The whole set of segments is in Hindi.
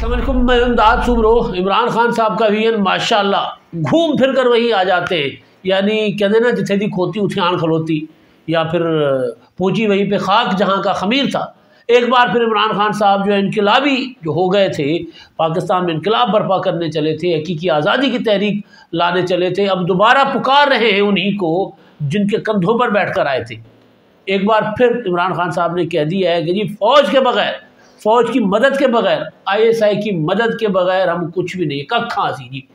अस्सलाम वालेकुम, मैं इमदाद सुमरो। इमरान खान साहब का वीएन माशाअल्लाह घूम फिर कर वहीं आ जाते हैं, यानी कहते ना जिथे दी खोती उथे आन खलोती, या फिर पहुँची वहीं पे खाक जहाँ का खमीर था। एक बार फिर इमरान खान साहब जो है इनकलाबी जो हो गए थे, पाकिस्तान में इनकलाब बर्पा करने चले थे, हकीकी आज़ादी की तहरीक लाने चले थे। अब दोबारा पुकार रहे हैं उन्हीं को जिनके कंधों पर बैठ कर आए थे। एक बार फिर इमरान खान साहब ने कह दिया है कि जी फ़ौज के बग़ैर, फ़ौज की मदद के बग़ैर, ISI की मदद के बग़ैर हम कुछ भी नहीं। कखा सी जी।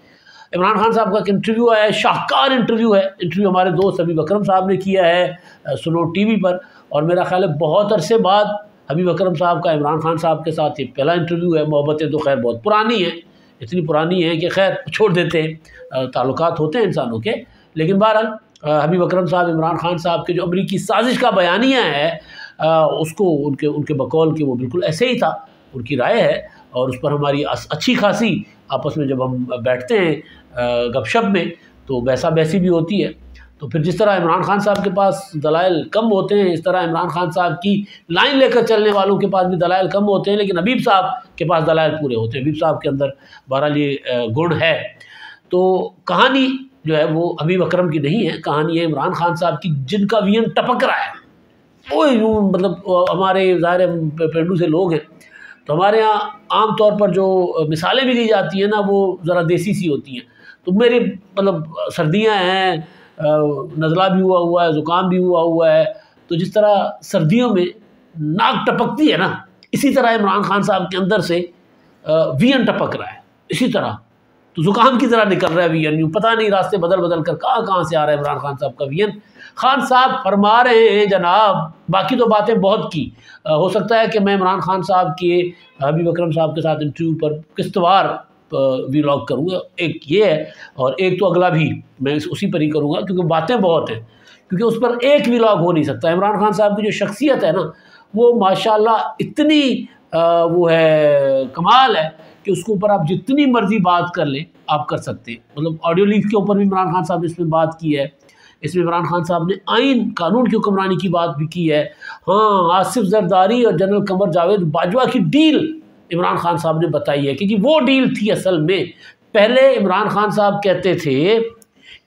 इमरान खान साहब का एक इंटरव्यू आया है, शाहकार इंटरव्यू है। इंटरव्यू हमारे दोस्त हबीब अकरम साहब ने किया है सुनो TV पर, और मेरा ख्याल है बहुत अरसे बाद हबीब अकरम साहब का इमरान खान साहब के साथ ये पहला इंटरव्यू है। मोहब्बतें तो खैर बहुत पुरानी हैं, इतनी पुरानी हैं कि खैर छोड़ देते हैं, ताल्लुकात होते हैं इंसानों के। लेकिन बहरहाल हबीब अकरम साहब इमरान खान साहब के जो अमरीकी साजिश का बयानिया है उसको उनके बकौल के वो बिल्कुल ऐसे ही था, उनकी राय है, और उस पर हमारी अच्छी खासी आपस में जब हम बैठते हैं गपशप में तो बैसा बैसी भी होती है। तो फिर जिस तरह इमरान खान साहब के पास दलाइल कम होते हैं, इस तरह इमरान खान साहब की लाइन लेकर चलने वालों के पास भी दलाइल कम होते हैं, लेकिन हबीब साहब के पास दलाइल पूरे होते हैं। हबीब साहब के अंदर बहरहाल ये गुण है। तो कहानी जो है वो हबीब अकरम की नहीं है, कहानी है इमरान खान साहब की, जिनका वीएन टपक रहा है। वो यूँ मतलब हमारे ज़ाहिर पेंडू से लोग हैं, तो हमारे यहाँ आम तौर पर जो मिसालें भी दी जाती हैं ना वो ज़रा देसी सी होती हैं। तो मेरे मतलब सर्दियाँ हैं, नज़ला भी हुआ है, ज़ुकाम भी हुआ है, तो जिस तरह सर्दियों में नाक टपकती है ना, इसी तरह इमरान खान साहब के अंदर से वीएन टपक रहा है इसी तरह। तो ज़ुकाम की तरह निकल रहा है वीएन, यूँ पता नहीं रास्ते बदल बदल कर कहाँ से आ रहा है इमरान खान साहब का वीएन। खान साहब फरमा रहे हैं जनाब, बाकी तो बातें बहुत की, हो सकता है कि मैं इमरान खान साहब के हबीब अकरम साहब के साथ इंटरव्यू पर किस्तवार व्लॉग करूँगा। एक ये है और एक तो अगला भी मैं उसी पर ही करूँगा, क्योंकि बातें बहुत हैं, क्योंकि उस पर एक व्लॉग हो नहीं सकता। इमरान खान साहब की जो शख्सियत है ना वो माशाल्लाह इतनी वो है, कमाल है कि उसके ऊपर आप जितनी मर्जी बात कर लें आप कर सकते हैं। मतलब ऑडियो लीक के ऊपर भी इमरान खान साहब ने इसमें बात की है, इसमें इमरान खान साहब ने आइन कानून की हुक्मरानी की बात भी की है। हाँ, आसिफ जरदारी और जनरल कमर जावेद बाजवा की डील इमरान खान साहब ने बताई है कि जी वो डील थी असल में। पहले इमरान खान साहब कहते थे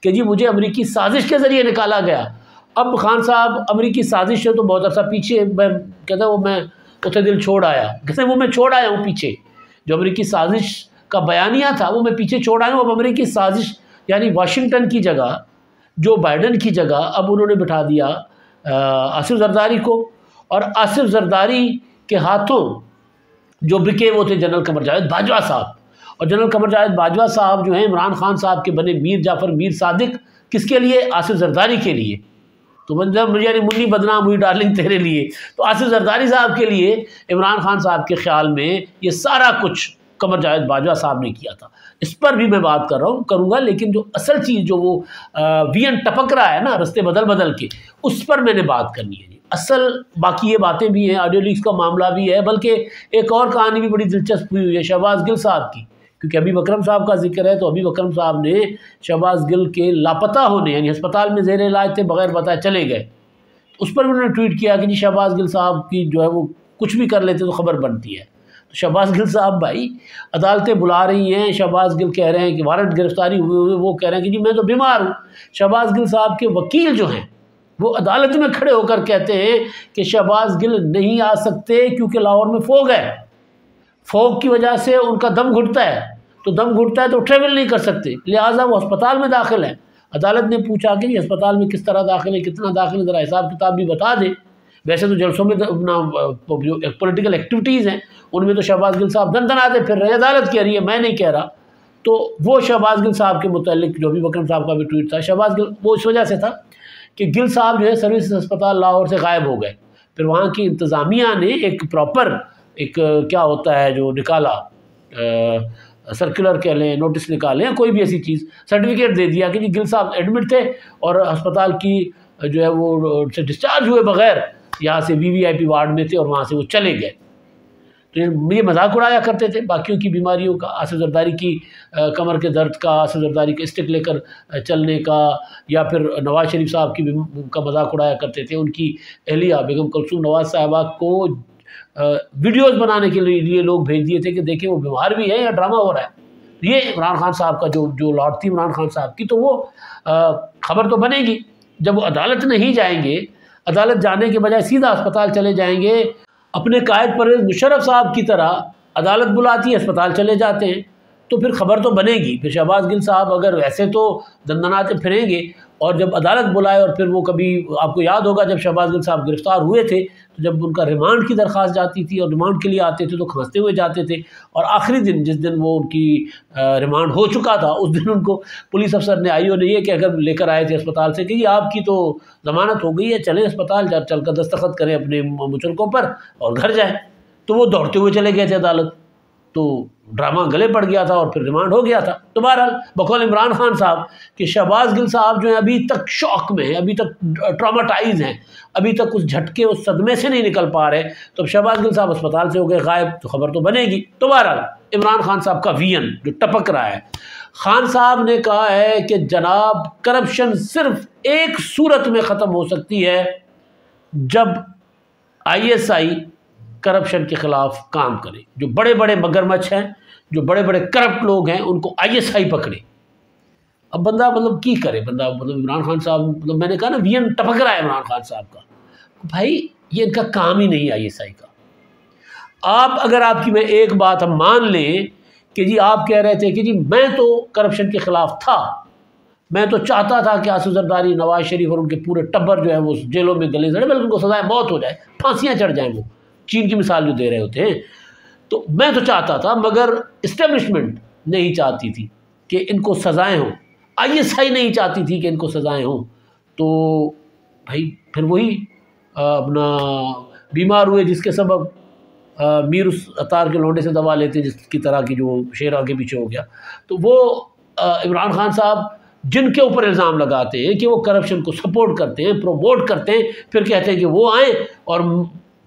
कि जी मुझे अमरीकी साजिश के ज़रिए निकाला गया। अब खान साहब अमरीकी साजिश से तो बहुत अर्सा पीछे, मैं कहता वो मैं उसे दिल छोड़ आया, कहते वो मैं छोड़ आया हूँ पीछे। जो अमरीकी साजिश का बयानिया था वो मैं पीछे छोड़ आया हूँ। अब अमरीकी साजिश यानी वाशिंगटन की जगह, जो बाइडन की जगह, अब उन्होंने बिठा दिया आसिफ जरदारी को, और आसिफ जरदारी के हाथों जो बिके वो थे जनरल कमर जावेद बाजवा साहब। और जनरल कमर जावेद बाजवा साहब जो हैं इमरान खान साहब के बने मीर जाफ़र मीर सादिक, किसके लिए? आसिफ जरदारी के लिए। तो मतलब यानी मुन्नी बदनाम हुई डार्लिंग तेरे लिए। तो आसिफ जरदारी साहब के लिए इमरान खान साहब के ख्याल में ये सारा कुछ कमर जावेद बाजवा साहब ने किया था। इस पर भी मैं बात कर रहा हूँ, करूँगा, लेकिन जो असल चीज़ जो वो वीएन टपक रहा है ना रास्ते बदल बदल के, उस पर मैंने बात करनी है जी। असल बाकी ये बातें भी हैं, ऑडियो लीक्स का मामला भी है, बल्कि एक और कहानी भी बड़ी दिलचस्प हुई है शहबाज गिल साहब की, क्योंकि हबीब अकरम साहब का जिक्र है। तो हबीब अकरम साहब ने शहबाज गिल के लापता होने, यानी अस्पताल में ज़ेर इलाज थे, बगैर बताए चले गए, उस पर भी उन्होंने ट्वीट किया कि जी शहबाज गिल साहब की जो है वो कुछ भी कर लेते तो ख़बर बनती है। तो शहबाज गिल साहब भाई अदालतें बुला रही हैं, शहबाज गिल कह रहे हैं कि वारंट गिरफ्तारी हुए, वो कह रहे हैं कि जी मैं तो बीमार हूँ। शहबाज गिल साहब के वकील जो हैं वो अदालत में खड़े होकर कहते हैं कि शहबाज गिल नहीं आ सकते क्योंकि लाहौर में फोग है, फोग की वजह से उनका दम घुटता है, तो दम घुटता है तो ट्रेवल नहीं कर सकते, लिहाजा वो अस्पताल में दाखिल हैं। अदालत ने पूछा कि जी अस्पताल में किस तरह दाखिल है, कितना दाखिल है, ज़रा हिसाब किताब भी बता दें। वैसे तो जलसों में अपना पॉलिटिकल एक्टिविटीज़ हैं उनमें तो शहबाज गिल साहब दन आते फिर रहे, अदालत कह रही है, मैं नहीं कह रहा। तो वो शहबाज गिल साहब के मुतालिक जो हबीब अकरम साहब का भी ट्वीट था, शहबाज गिल वो इस वजह से था कि गिल साहब जो है सर्विस अस्पताल लाहौर से गायब हो गए। फिर वहाँ की इंतज़ामिया ने एक प्रॉपर एक क्या होता है जो निकाला, सर्कुलर कह लें, नोटिस निकालें, कोई भी ऐसी चीज़, सर्टिफिकेट दे दिया कि जी गिल साहब एडमिट थे और अस्पताल की जो है वो से डिस्चार्ज हुए बगैर यहाँ से VVIP वार्ड में थे और वहाँ से वो चले गए। तो ये मजाक उड़ाया करते थे बाकियों की बीमारियों का, आसिफ जरदारी की कमर के दर्द का, आसिफ जरदारी के स्टिक लेकर चलने का, या फिर नवाज़ शरीफ साहब की का मजाक उड़ाया करते थे। उनकी अहलिया बेगम कुलसूम नवाज़ साहबा को वीडियोस बनाने के लिए लोग भेज दिए थे कि देखें वो बीमार भी है या ड्रामा हो रहा है। ये इमरान खान साहब का जो लॉट थी इमरान खान साहब की, तो वो खबर तो बनेगी। जब वो अदालत नहीं जाएंगे, अदालत जाने के बजाय सीधा अस्पताल चले जाएंगे, अपने कायद परवेज़ मुशर्रफ साहब की तरह अदालत बुलाती है, अस्पताल चले जाते हैं, तो फिर खबर तो बनेगी। फिर शहबाज गिल साहब अगर वैसे तो दंदनाते फिरेंगे, और जब अदालत बुलाए, और फिर वो कभी, आपको याद होगा जब शहबाज गिल साहब गिरफ़्तार हुए थे, तो जब उनका रिमांड की दरख्वास्त जाती थी और रिमांड के लिए आते थे तो खांसते हुए जाते थे, और आखिरी दिन जिस दिन वो उनकी रिमांड हो चुका था, उस दिन उनको पुलिस अफसर ने, आईओ ने ये कहकर लेकर आए थे अस्पताल से कि आपकी तो ज़मानत हो गई है, चलें अस्पताल, चलकर दस्तखत करें अपने मुचलकों पर और घर जाएँ। तो वो दौड़ते हुए चले गए थे अदालत, तो ड्रामा गले पड़ गया था और फिर रिमांड हो गया था। तो बहरहाल बकौल इमरान खान साहब कि शहबाज गिल साहब जो है अभी तक शॉक में हैं, अभी तक ट्रॉमाटाइज हैं, अभी तक उस झटके, उस सदमे से नहीं निकल पा रहे। तो अब शहबाज गिल साहब अस्पताल से हो गए गायब, तो खबर तो बनेगी। तो बहरहाल इमरान खान साहब का विजन जो टपक रहा है, खान साहब ने कहा है कि जनाब करप्शन सिर्फ एक सूरत में ख़त्म हो सकती है, जब ISI करप्शन के ख़िलाफ़ काम करे। जो बड़े बड़े मगरमच्छ हैं, जो बड़े बड़े करप्ट लोग हैं, उनको ISI पकड़े। अब बंदा मतलब की करे, बंदा मतलब इमरान खान साहब, मतलब मैंने कहा ना विजन टपक रहा है इमरान खान साहब का। भाई ये इनका काम ही नहीं ISI का। आप अगर आपकी मैं एक बात हम मान लें कि जी आप कह रहे थे कि जी मैं तो करप्शन के ख़िलाफ़ था, मैं तो चाहता था कि आसिफ जरदारी, नवाज शरीफ और उनके पूरे टब्बर जो है वो जेलों में गले सड़े, बल्कि उनको सजाए मौत हो जाए, फांसियाँ चढ़ जाएँ, वो चीन की मिसाल जो दे रहे होते हैं। तो मैं तो चाहता था, मगर इस्टेब्लिशमेंट नहीं चाहती थी कि इनको सज़ाएं हों, ISI नहीं चाहती थी कि इनको सज़ाएं हों। तो भाई फिर वही अपना बीमार हुए जिसके सबब मीर उस अतार के लोंडे से दवा लेते जिसकी तरह की जो शेर आगे पीछे हो गया। तो वो इमरान खान साहब जिनके ऊपर इल्ज़ाम लगाते हैं कि वो करप्शन को सपोर्ट करते हैं, प्रोमोट करते हैं, फिर कहते हैं कि वो आएँ और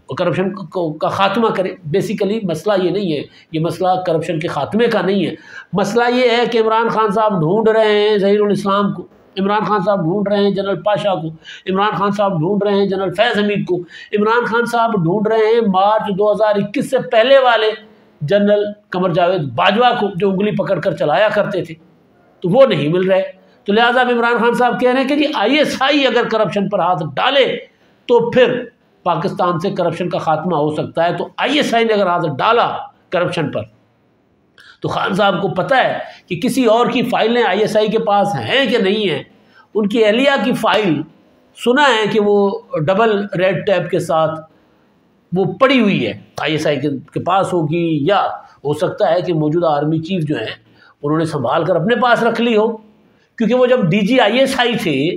करप्शन का ख़ात्मा करें। बेसिकली मसला ये नहीं है, ये मसला करप्शन के ख़ात्मे का नहीं है। मसला ये है कि इमरान खान साहब ढूंढ रहे हैं ज़हीरुल इस्लाम को, इमरान खान साहब ढूंढ रहे हैं जनरल पाशा को, इमरान खान साहब ढूंढ रहे हैं जनरल फैज़ हमीद को, इमरान खान साहब ढूंढ रहे हैं मार्च 2021 से पहले वाले जनरल कमर जावेद बाजवा को, जो उंगली पकड़ कर चलाया करते थे। तो वो नहीं मिल रहे। तो लिहाजा इमरान खान साहब कह रहे हैं कि जी ISI अगर करप्शन पर हाथ डाले तो फिर पाकिस्तान से करप्शन का खात्मा हो सकता है। तो ISI ने अगर हाथ डाला करप्शन पर, तो खान साहब को पता है कि किसी और की फाइलें ISI के पास हैं कि नहीं हैं। उनकी एहलिया की फ़ाइल सुना है कि वो डबल रेड टैप के साथ वो पड़ी हुई है, ISI के पास होगी, या हो सकता है कि मौजूदा आर्मी चीफ जो हैं उन्होंने संभाल कर अपने पास रख ली हो। क्योंकि वो जब DG ISI थे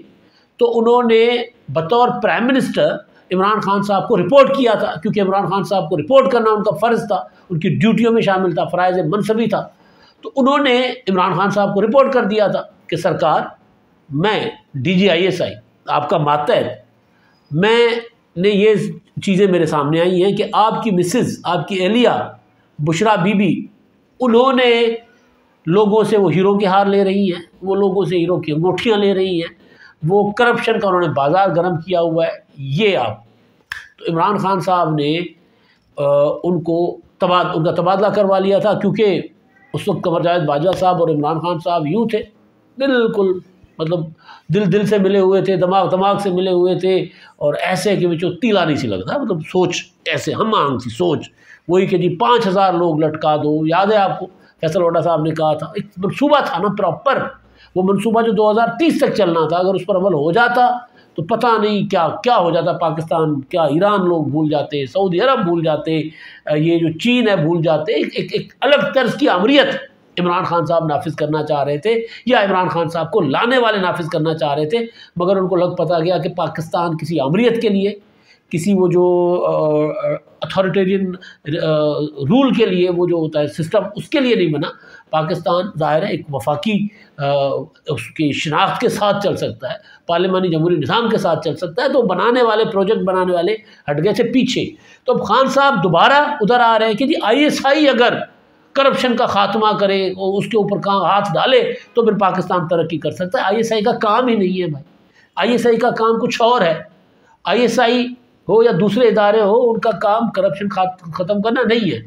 तो उन्होंने बतौर प्राइम मिनिस्टर इमरान खान साहब को रिपोर्ट किया था, क्योंकि इमरान खान साहब को रिपोर्ट करना उनका फ़र्ज़ था, उनकी ड्यूटियों में शामिल था, फ़राइज़ मनसबी था। तो उन्होंने इमरान खान साहब को रिपोर्ट कर दिया था कि सरकार, मैं DG ISI आपका मातहत, मैंने ये चीज़ें मेरे सामने आई हैं कि आपकी मिसेस, आपकी एहलिया बुशरा बीबी, उन्होंने लोगों से वो हीरो के हार ले रही हैं, वो लोगों से हीरो की अंगूठियाँ ले रही हैं, वो करप्शन का उन्होंने बाज़ार गर्म किया हुआ है। ये आप, तो इमरान खान साहब ने उनका तबादला करवा लिया था, क्योंकि उस वक्त कमर जावेद बाजवा साहब और इमरान खान साहब यूँ थे, बिल्कुल मतलब दिल से मिले हुए थे, दिमाग से मिले हुए थे, और ऐसे कि जो तीला नहीं सी लगता, मतलब सोच ऐसे हम आंग थी सोच, वही कि जी 5000 लोग लटका दो। याद है आपको फैसल वोडा साहब ने कहा था, एक मनसूबा था ना प्रॉपर, वो मनसूबा जो 2030 तक चलना था, अगर उस पर अमल हो जाता तो पता नहीं क्या क्या हो जाता। पाकिस्तान क्या, ईरान लोग भूल जाते, सऊदी अरब भूल जाते, ये जो चीन है भूल जाते। एक अलग तर्ज की अमरीत इमरान खान साहब नाफिज करना चाह रहे थे, या इमरान खान साहब को लाने वाले नाफिज करना चाह रहे थे, मगर उनको लग पता गया कि पाकिस्तान किसी अमरीत के लिए, किसी वो जो अथॉरिटेरियन रूल के लिए, वो जो होता है सिस्टम, उसके लिए नहीं बना। पाकिस्तान ज़ाहिर है एक वफाकी उसकी शनाख्त के साथ चल सकता है, पार्लिमानी जमहूरी निज़ाम के साथ चल सकता है। तो बनाने वाले, प्रोजेक्ट बनाने वाले हट गए थे पीछे। तो अब खान साहब दोबारा उधर आ रहे हैं कि जी ISI अगर करप्शन का ख़ात्मा करे, उसके ऊपर काम हाथ डाले, तो फिर पाकिस्तान तरक्की कर सकता है। ISI का काम ही नहीं है भाई, ISI का काम कुछ और है। ISI हो या दूसरे इदारे हो, उनका काम करप्शन ख़त्म करना नहीं है।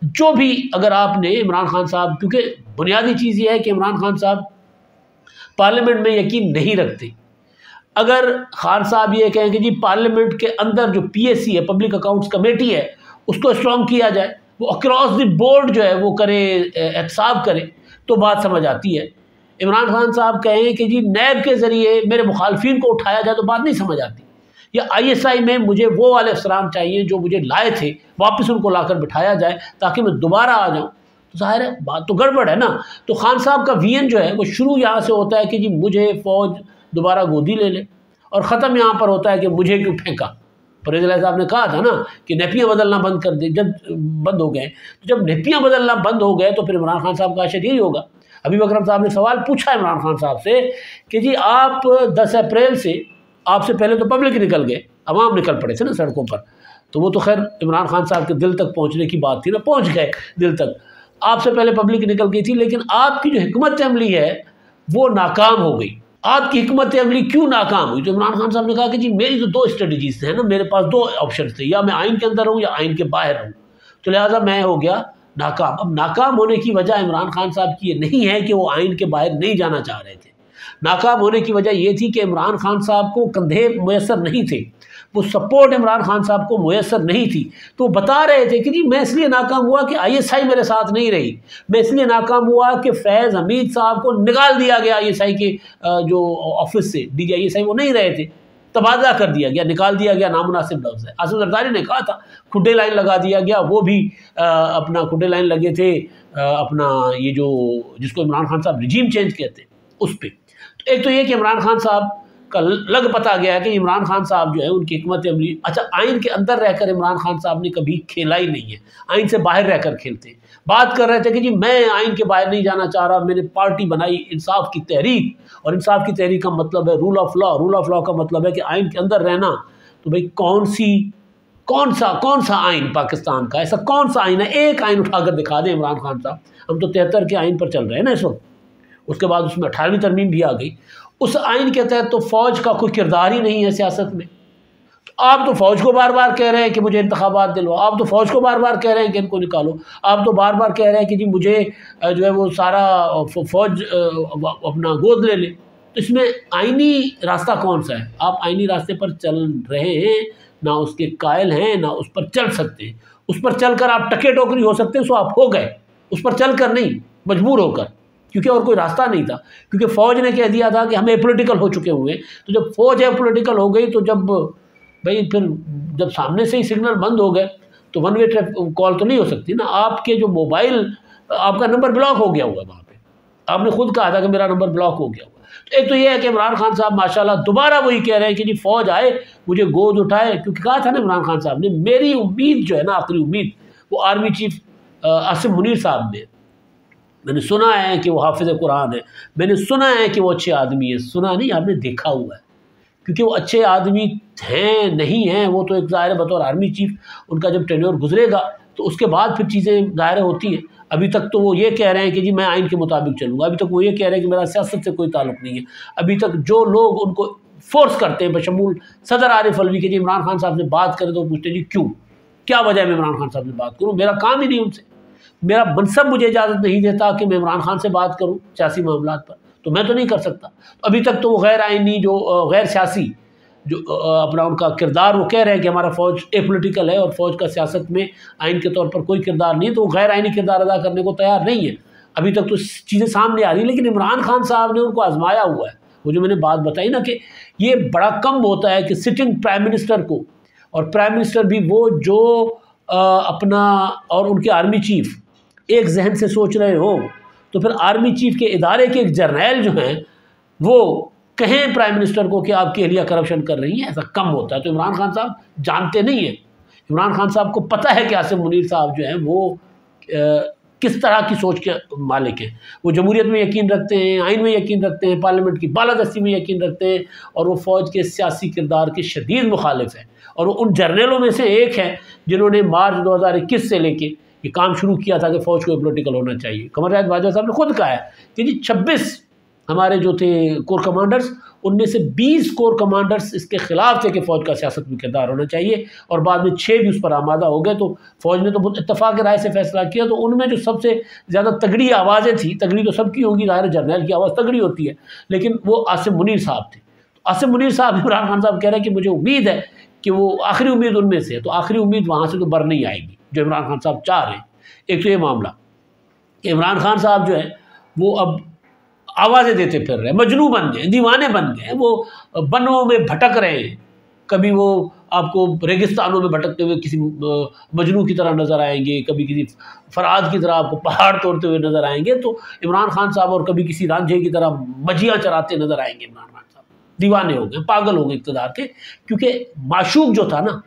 जो भी अगर आपने इमरान खान साहब, क्योंकि बुनियादी चीज़ ये है कि इमरान खान साहब पार्लियामेंट में यकीन नहीं रखते। अगर खान साहब ये कहें कि जी पार्लियामेंट के अंदर जो PAC है, पब्लिक अकाउंट्स कमेटी है, उसको स्ट्रॉन्ग किया जाए, वो अक्रॉस द बोर्ड जो है वो करे, एहतसाब करे, तो बात समझ आती है। इमरान खान साहब कहें कि जी नैब के ज़रिए मेरे मुखालफिन को उठाया जाए, तो बात नहीं समझ आती। या ISI में मुझे वो वाले अफसरान चाहिए जो मुझे लाए थे, वापस उनको लाकर बिठाया जाए ताकि मैं दोबारा आ जाऊँ, तो ज़ाहिर है बात तो गड़बड़ है ना। तो खान साहब का VN जो है वो शुरू यहाँ से होता है कि जी मुझे फ़ौज दोबारा गोदी ले ले, और ख़त्म यहाँ पर होता है कि मुझे क्यों फेंका। परवेज़ साहब ने कहा था ना कि नेपियाँ बदलना बंद कर दे, जब बंद हो गए, तो जब नेपियाँ बदलना बंद हो गए तो फिर इमरान खान साहब का आशर यही होगा। हबीब अकरम साहब ने सवाल पूछा इमरान खान साहब से कि जी आप 10 अप्रैल से, आपसे पहले तो पब्लिक निकल गए, अवाम निकल पड़े थे ना सड़कों पर, तो वो तो खैर इमरान खान साहब के दिल तक पहुँचने की बात थी ना, पहुँच गए दिल तक। आपसे पहले पब्लिक निकल गई थी, लेकिन आपकी जो हिकमत अमली है वो नाकाम हो गई। आपकी हिकमत अमली क्यों नाकाम हुई? तो इमरान खान साहब ने कहा कि जी मेरी तो 2 स्ट्रेटजीज है ना, मेरे पास 2 ऑप्शन थे, या मैं आइन के अंदर रहूँ या आइन के बाहर रहूँ, तो लिहाजा मैं हो गया नाकाम। अब नाकाम होने की वजह इमरान खान साहब की ये नहीं है कि वो आइन के बाहर नहीं जाना चाह रहे थे। नाकाम होने की वजह ये थी कि इमरान खान साहब को कंधे मुयसर नहीं थे, वो सपोर्ट इमरान खान साहब को मुयसर नहीं थी। तो वो बता रहे थे कि जी मैं इसलिए नाकाम हुआ कि ISI मेरे साथ नहीं रही, मैं इसलिए नाकाम हुआ कि फैज़ हमीद साहब को निकाल दिया गया ISI के जो ऑफिस से, DG ISI वो नहीं रहे थे, तबादला कर दिया गया, निकाल दिया गया, नामुनासिब लफ्ज़ है। आसिफ जरदारी ने कहा था खुड्डे लाइन लगा दिया गया, वो भी अपना खुड्डे लाइन लगे थे अपना ये जो जिसको इमरान खान साहब रिजीम चेंज कहते हैं उस पर। तो एक तो ये कि इमरान खान साहब का लग पता गया है कि इमरान खान साहब जो है उनकी हिकमत अमली, अच्छा आइन के अंदर रहकर इमरान खान साहब ने कभी खेला ही नहीं है, आइन से बाहर रहकर खेलते। बात कर रहे थे कि जी मैं आइन के बाहर नहीं जाना चाह रहा, मैंने पार्टी बनाई इंसाफ की तहरीक, और इंसाफ की तहरीक का मतलब है rule of law, rule of law का मतलब है कि आइन के अंदर रहना। तो भाई कौन सा आइन पाकिस्तान का, ऐसा कौन सा आइन है? एक आइन उठाकर दिखा दें इमरान खान साहब। हम तो 73 के आइन पर चल रहे हैं ना इस वक्त, उसके बाद उसमें 18वीं तरमीम भी आ गई। उस आइन के तहत तो फ़ौज का कोई किरदार ही नहीं है सियासत में। तो आप तो फ़ौज को बार बार कह रहे हैं कि मुझे इंतखाबात दिलवाओ, आप तो फ़ौज को बार बार कह रहे हैं कि इनको निकालो, आप तो बार बार कह रहे हैं कि जी मुझे जो है वो सारा फ़ौज अपना गोद ले ले। तो इसमें आइनी रास्ता कौन सा है? आप आइनी रास्ते पर चल रहे हैं, ना उसके कायल हैं, ना उस पर चल सकते हैं। उस पर चल कर आप टके टोकरी हो सकते हैं, सो आप हो गए, उस पर चल कर नहीं, मजबूर होकर, क्योंकि और कोई रास्ता नहीं था। क्योंकि फ़ौज ने कह दिया था कि हम एपॉलिटिकल हो चुके हुए, तो जब फ़ौज एपॉलिटिकल हो गई तो जब भाई फिर जब सामने से ही सिग्नल बंद हो गए तो वन वे कॉल तो नहीं हो सकती ना। आपके जो मोबाइल, आपका नंबर ब्लॉक हो गया हुआ वहाँ पे, आपने खुद कहा था कि मेरा नंबर ब्लॉक हो गया हुआ। तो एक तो ये है कि इमरान खान साहब माशाल्लाह दोबारा वही कह रहे हैं कि जी फ़ौज आए, मुझे गोद उठाए, क्योंकि कहा था ना इमरान खान साहब ने, मेरी उम्मीद जो है ना, आखिरी उम्मीद, वो आर्मी चीफ आसिम मुनीर साहब में। मैंने सुना है कि वो हाफिज़ कुरान है, मैंने सुना है कि वो अच्छे आदमी है, सुना नहीं, आपने देखा हुआ है। क्योंकि वो अच्छे आदमी हैं नहीं हैं, वो तो एक ज़ाहिर बतौर आर्मी चीफ उनका जब टेन्योर गुजरेगा तो उसके बाद फिर चीज़ें ज़ाहिर होती हैं। अभी तक तो वो ये कह रहे हैं कि जी मैं आइन के मुताबिक चलूँगा, अभी तक वो ये कह रहे हैं कि मेरा सियासत से कोई ताल्लुक़ नहीं है। अभी तक जो लोग उनको फोर्स करते हैं, बशमूल सदर आरिफ अलवी के, जी इमरान खान साहब से बात करें, तो पूछते जी क्यों, क्या वजह है मैं इमरान खान साहब से बात करूँ? मेरा काम ही नहीं उनसे, मेरा मनसब मुझे इजाज़त नहीं देता कि मैं इमरान खान से बात करूँ सियासी मामलात पर, तो मैं तो नहीं कर सकता। अभी तक तो वो गैर आइनी जो गैर सियासी जो अपना उनका किरदार, वो कह रहे हैं कि हमारा फ़ौज एपॉलिटिकल है और फ़ौज का सियासत में आइन के तौर पर कोई किरदार नहीं है, तो वो गैर आइनी किरदार अदा करने को तैयार नहीं है। अभी तक तो चीज़ें सामने आ रही, लेकिन इमरान खान साहब ने उनको आजमाया हुआ है। वो जो मैंने बात बताई ना कि ये बड़ा कम होता है कि सिटिंग प्राइम मिनिस्टर को, और प्राइम मिनिस्टर भी वो जो अपना और उनके आर्मी चीफ एक जहन से सोच रहे हो, तो फिर आर्मी चीफ के इदारे के एक जर्नैल जो हैं वो कहें प्राइम मिनिस्टर को कि आपकी एहलिया करप्शन कर रही है, ऐसा कम होता है। तो इमरान खान साहब जानते नहीं हैं, इमरान खान साहब को पता है कि आसिम मुनीर साहब जो हैं वो किस तरह की सोच के मालिक हैं। वो जमहूरियत में यकीन रखते हैं, आइन में यकीन रखते हैं, पार्लियामेंट की बालादस्ती में यकीन रखते हैं, और वो फ़ौज के सियासी किरदार के शदीद मुखालिफ हैं। और वो उन जर्नलों में से एक है जिन्होंने मार्च 2021 से लेके ये काम शुरू किया था कि फ़ौज को पॉलिटिकल होना चाहिए। कमर जावेद बाजवा साहब ने खुद कहा है कि जी 26 हमारे जो थे कोर कमांडर्स, उनमें से 20 कोर कमांडर्स इसके ख़िलाफ़ थे कि फ़ौज का सियासत में किरदार होना चाहिए, और बाद में 6 भी उस पर आमादा हो गए। तो फ़ौज ने तो बहुत इत्तफ़ाक़ राय से फ़ैसला किया। तो उनमें जो सबसे ज़्यादा तगड़ी आवाज़ें थी, तगड़ी तो सबकी होंगी, ज़ाहिर जर्नैल की आवाज़ तगड़ी होती है, लेकिन वो आसिम मुनीर साहब थे। तो आसिम मुनीर साहब, इमरान खान साहब कह रहे हैं कि मुझे उम्मीद है कि वो आखिरी उम्मीद उनमें से है, तो आखिरी उम्मीद वहाँ से तो बर नहीं आएगी जो इमरान खान साहब चाह रहे हैं। एक तो ये मामला कि इमरान खान साहब जो है वो अब आवाज़ें देते फिर रहे हैं, मजनू बन गए, दीवाने बन गए, वो बनों में भटक रहे हैं। कभी वो आपको रेगिस्तानों में भटकते हुए किसी मजनू की तरह नज़र आएंगे, कभी किसी फराद की तरह आपको पहाड़ तोड़ते हुए नज़र आएंगे। तो इमरान खान साहब, और कभी किसी रांझे की तरह मजियाँ चराते नज़र आएंगे। इमरान खान साहब दीवाने हो गए, पागल हो गए इक़्तिदार के, क्योंकि माशूक जो था ना,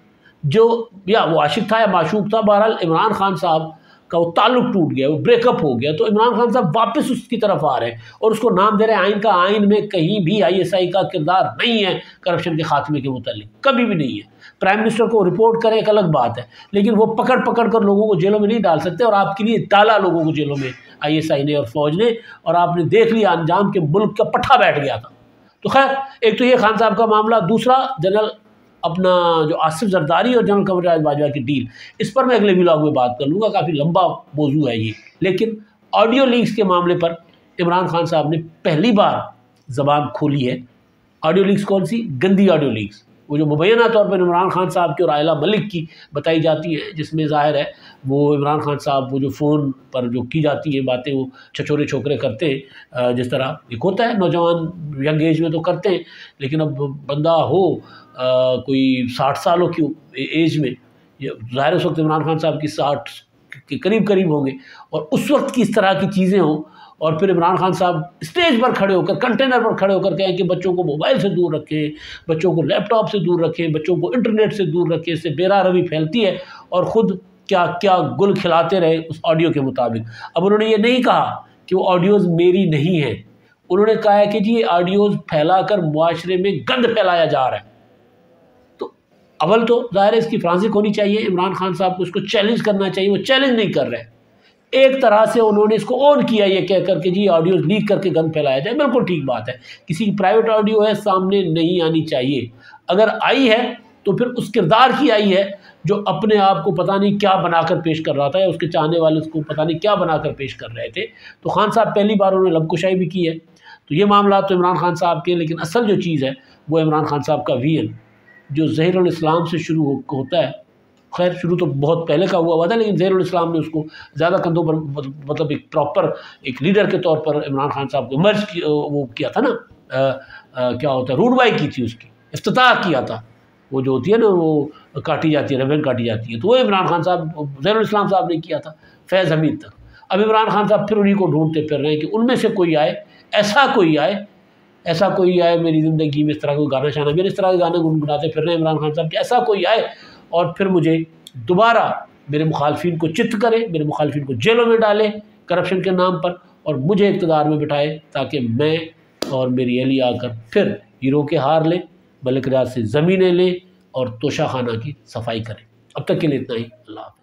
जो या वो आशिक था या माशूक था, बहरहाल इमरान खान साहब का वो ताल्लुक टूट गया, वो ब्रेकअप हो गया। तो इमरान खान साहब वापस उसकी तरफ आ रहे हैं और उसको नाम दे रहे हैं आइन का। आइन में कहीं भी ISI का किरदार नहीं है करप्शन के खात्मे के मुतालिक, कभी भी नहीं है। प्राइम मिनिस्टर को रिपोर्ट करें एक अलग बात है, लेकिन वो पकड़ पकड़ कर लोगों को जेलों में नहीं डाल सकते, और आपके लिए डाला लोगों को जेलों में ISI ने और फौज ने, और आपने देख लिया अंजाम के मुल्क का पट्टा बैठ गया था। तो खैर, एक तो ये खान साहब का मामला। दूसरा, जनरल अपना जो आसिफ जरदारी और जनरल कमर बाजवा की डील, इस पर मैं अगले व्लॉग में बात कर लूँगा, काफ़ी लंबा मौजू है ये। लेकिन ऑडियो लीक्स के मामले पर इमरान खान साहब ने पहली बार ज़बान खोली है। ऑडियो लीक्स कौन सी? गंदी ऑडियो लीक्स, वो जो मुबैना तौर पर इमरान खान साहब की और आयला मलिक की बताई जाती है, जिसमें ज़ाहिर है वो इमरान खान साहब वो जो फ़ोन पर जो की जाती है बातें, वो छछोरे छोकरे करते हैं, जिस तरह एक होता है नौजवान यंग एज में तो करते हैं, लेकिन अब बंदा हो कोई 60 सालों की एज में, ज़ाहिर उस वक्त इमरान खान साहब की 60 के करीब करीब होंगे, और उस वक्त की इस तरह की चीज़ें हों, और फिर इमरान खान साहब स्टेज पर खड़े होकर, कंटेनर पर खड़े होकर कहें कि बच्चों को मोबाइल से दूर रखें, बच्चों को लैपटॉप से दूर रखें, बच्चों को इंटरनेट से दूर रखें, इससे बेरारवी फैलती है, और ख़ुद क्या क्या गुल खिलाते रहे उस ऑडियो के मुताबिक। अब उन्होंने ये नहीं कहा कि वो ऑडियोज़ मेरी नहीं हैं, उन्होंने कहा है कि जी ये ऑडियोज़ फैलाकर मुआशरे में गंद फैलाया जा रहा है। तो अव्वल तो ज़ाहिर है इसकी फ्रांसिक होनी चाहिए, इमरान खान साहब को इसको चैलेंज करना चाहिए, वो चैलेंज नहीं कर रहे। एक तरह से उन्होंने इसको ऑन किया ये कह कर के जी ऑडियोज़ लीक करके गंद फैलाया जाए, बिल्कुल ठीक बात है। किसी की प्राइवेट ऑडियो है, सामने नहीं आनी चाहिए। अगर आई है तो फिर उस किरदार की आई है जो अपने आप को पता नहीं क्या बनाकर पेश कर रहा था, या उसके चाहने वाले उसको पता नहीं क्या बनाकर पेश कर रहे थे। तो खान साहब पहली बार उन्होंने लबकुशाई भी की है। तो ये मामला तो इमरान खान साहब के, लेकिन असल जो चीज़ है वो इमरान खान साहब का विजन जो ज़हीरुल इस्लाम से शुरू होता है। खैर शुरू तो बहुत पहले का हुआ था, लेकिन ज़हीरुल इस्लाम ने उसको ज़्यादा कंधों पर, मतलब एक प्रॉपर एक लीडर के तौर पर इमरान खान साहब को इमर्ज वो किया था ना, क्या होता है, रूडवाई की थी, उसकी इफ्तिताह किया था। वो जो होती है ना, वो काटी जाती है, रेबन काटी जाती है, तो वो इमरान खान साहब, ज़हीरुल इस्लाम साहब ने किया था फैज़ हमीद तक। अब इमरान खान साहब फिर उन्हीं को ढूंढते फिर रहे हैं कि उनमें से कोई आए, ऐसा कोई आए मेरी ज़िंदगी में, इस तरह का गाना शाना, मेरे इस तरह के गाने गुनगुनाते फिर रहे हैं इमरान खान साहब कि ऐसा कोई आए और फिर मुझे दोबारा मेरे मुखालफिन को चित्त करे, मेरे मुखालफिन को जेलों में डाले करप्शन के नाम पर, और मुझे इक़्तिदार में बिठाए, ताकि मैं और मेरी अहली आकर फिर हीरो के हार लें, मलिक रियाज से ज़मीनें लें और तोशाखाना की सफाई करें। अब तक के लिए इतना ही। अल्लाह हाफ़िज़।